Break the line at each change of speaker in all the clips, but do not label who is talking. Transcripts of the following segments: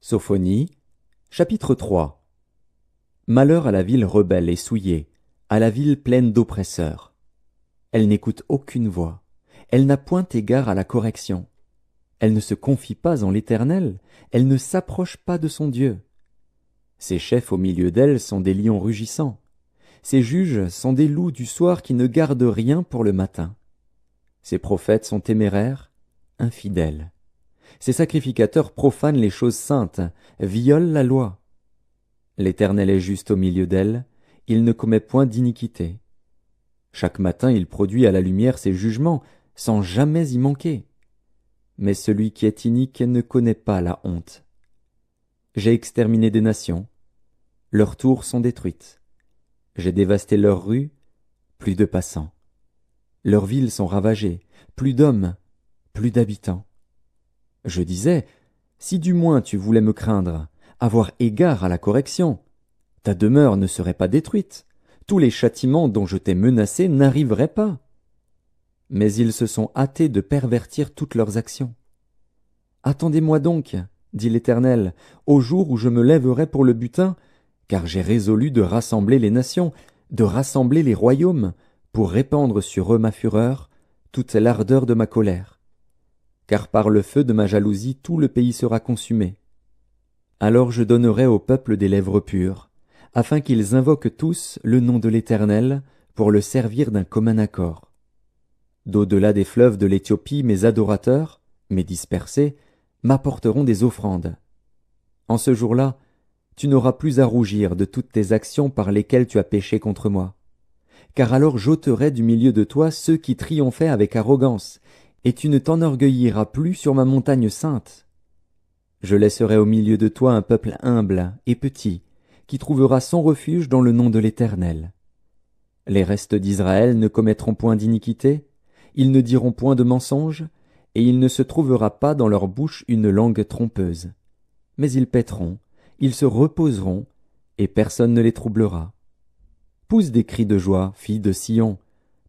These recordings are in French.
Sophonie, chapitre 3. Malheur à la ville rebelle et souillée, à la ville pleine d'oppresseurs. Elle n'écoute aucune voix, elle n'a point égard à la correction. Elle ne se confie pas en l'Éternel, elle ne s'approche pas de son Dieu. Ses chefs au milieu d'elle sont des lions rugissants. Ses juges sont des loups du soir qui ne gardent rien pour le matin. Ses prophètes sont téméraires, infidèles. Ses sacrificateurs profanent les choses saintes, violent la loi. L'Éternel est juste au milieu d'elle, il ne commet point d'iniquité. Chaque matin il produit à la lumière ses jugements, sans jamais y manquer. Mais celui qui est inique ne connaît pas la honte. J'ai exterminé des nations, leurs tours sont détruites. J'ai dévasté leurs rues, plus de passants. Leurs villes sont ravagées, plus d'hommes, plus d'habitants. Je disais, si du moins tu voulais me craindre, avoir égard à la correction, ta demeure ne serait pas détruite, tous les châtiments dont je t'ai menacé n'arriveraient pas. Mais ils se sont hâtés de pervertir toutes leurs actions. Attendez-moi donc, dit l'Éternel, au jour où je me lèverai pour le butin, car j'ai résolu de rassembler les nations, de rassembler les royaumes, pour répandre sur eux ma fureur, toute l'ardeur de ma colère. Car par le feu de ma jalousie tout le pays sera consumé. Alors je donnerai au peuple des lèvres pures, afin qu'ils invoquent tous le nom de l'Éternel, pour le servir d'un commun accord. D'au-delà des fleuves de l'Éthiopie, mes adorateurs, mes dispersés, m'apporteront des offrandes. En ce jour-là, tu n'auras plus à rougir de toutes tes actions par lesquelles tu as péché contre moi. Car alors j'ôterai du milieu de toi ceux qui triomphaient avec arrogance, et tu ne t'enorgueilliras plus sur ma montagne sainte. Je laisserai au milieu de toi un peuple humble et petit, qui trouvera son refuge dans le nom de l'Éternel. Les restes d'Israël ne commettront point d'iniquité, ils ne diront point de mensonge, et il ne se trouvera pas dans leur bouche une langue trompeuse. Mais ils paîtront, ils se reposeront, et personne ne les troublera. Pousse des cris de joie, fille de Sion,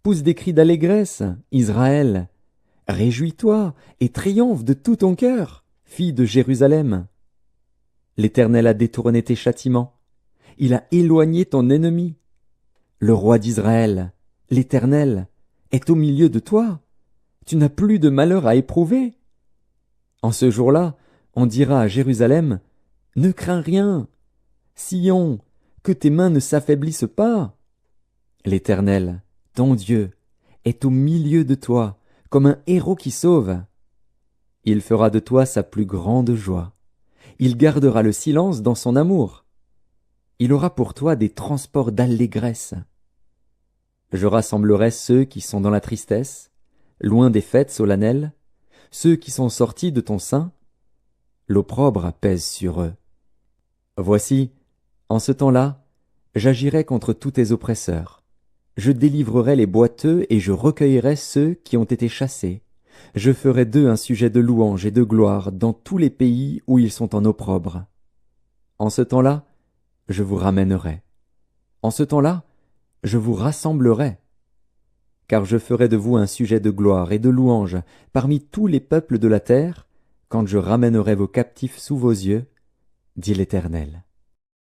pousse des cris d'allégresse, Israël. Réjouis-toi et triomphe de tout ton cœur, fille de Jérusalem. L'Éternel a détourné tes châtiments, il a éloigné ton ennemi. Le roi d'Israël, l'Éternel, est au milieu de toi. Tu n'as plus de malheur à éprouver. En ce jour-là, on dira à Jérusalem, ne crains rien. Sion, que tes mains ne s'affaiblissent pas. L'Éternel, ton Dieu, est au milieu de toi, comme un héros qui sauve. Il fera de toi sa plus grande joie. Il gardera le silence dans son amour. Il aura pour toi des transports d'allégresse. Je rassemblerai ceux qui sont dans la tristesse, loin des fêtes solennelles, ceux qui sont sortis de ton sein. L'opprobre pèse sur eux. Voici, en ce temps-là, j'agirai contre tous tes oppresseurs. Je délivrerai les boiteux et je recueillerai ceux qui ont été chassés. Je ferai d'eux un sujet de louange et de gloire dans tous les pays où ils sont en opprobre. En ce temps-là, je vous ramènerai. En ce temps-là, je vous rassemblerai. Car je ferai de vous un sujet de gloire et de louange parmi tous les peuples de la terre, quand je ramènerai vos captifs sous vos yeux, dit l'Éternel.